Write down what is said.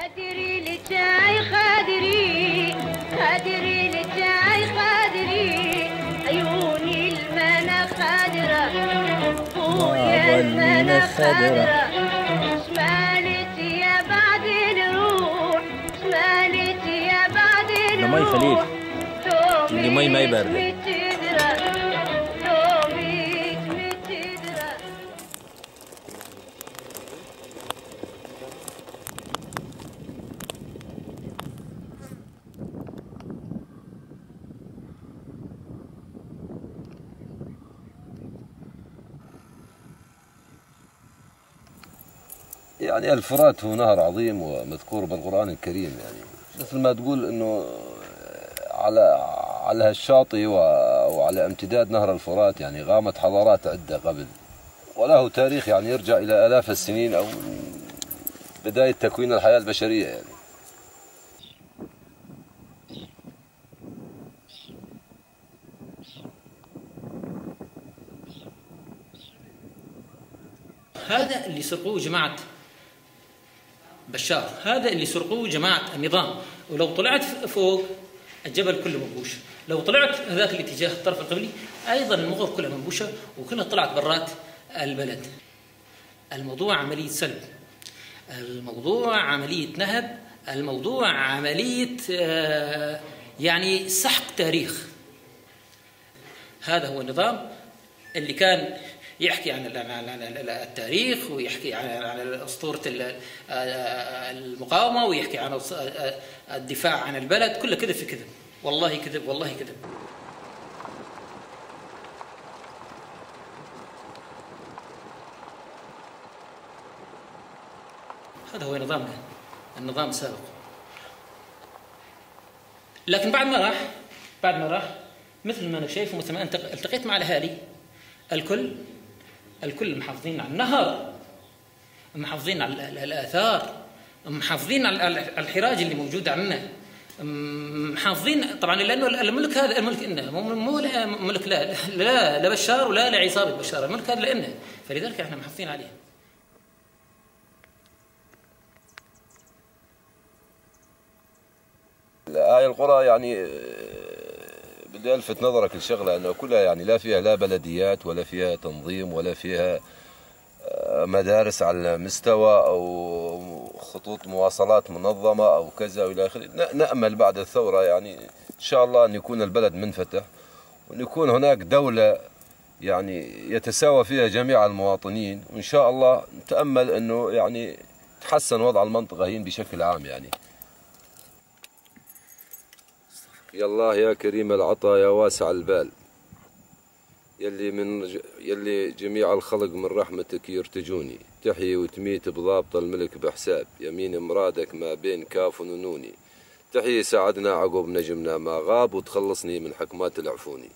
خادري للجاي خادري، خادري للجاي خادري، عيوني المنى خادرة ويا المنى خادرة، شمالتي يا بعد الروح، شمالتي يا بعد الروح، مي خليل اللي مي ما يبرد. يعني الفرات هو نهر عظيم ومذكور بالقرآن الكريم، يعني مثل ما تقول انه على هالشاطئ وعلى امتداد نهر الفرات يعني غامت حضارات عدة قبل، وله تاريخ يعني يرجع إلى آلاف السنين أو بداية تكوين الحياة البشرية يعني. هذا اللي سرقوه جماعة بشار، هذا اللي سرقوه جماعة النظام. ولو طلعت فوق الجبل كله منبوش، لو طلعت هذاك الاتجاه الطرف القبلي أيضا المغور كلها منبوشة وكلها طلعت برات البلد. الموضوع عملية سلب، الموضوع عملية نهب، الموضوع عملية يعني سحق تاريخ. هذا هو النظام اللي كان يحكي عن التاريخ ويحكي عن أسطورة المقاومة ويحكي عن الدفاع عن البلد، كله كذب في كذب، والله كذب والله كذب. هذا هو نظامنا، النظام السابق. لكن بعد ما راح مثل ما أنا شايف ومثل ما أنت التقيت مع الأهالي، الكل محافظين على النهر، محافظين على الآثار، محافظين على الحراج اللي موجود عندنا، محافظين طبعا لأنه الملك هذا الملك إنه مو ملك لا بشار ولا لعصابة بشار، الملك هذا لإنه، فلذلك احنا محافظين عليه. هاي القرى يعني بدي ألفت نظرك لشغلة أنه كلها يعني لا فيها لا بلديات ولا فيها تنظيم ولا فيها مدارس على مستوى أو خطوط مواصلات منظمة أو كذا وإلى آخره. نأمل بعد الثورة يعني إن شاء الله أن يكون البلد منفتح وأن يكون هناك دولة يعني يتساوى فيها جميع المواطنين، وإن شاء الله نتأمل أنه يعني تحسن وضع المنطقة هي بشكل عام. يعني يا الله يا كريم العطا يا واسع البال، يلي جميع الخلق من رحمتك يرتجوني، تحيي وتميت بضابط الملك بحساب، يمين مرادك ما بين كاف ونوني، تحيي سعدنا عقب نجمنا ما غاب، وتخلصني من حكمات العفوني.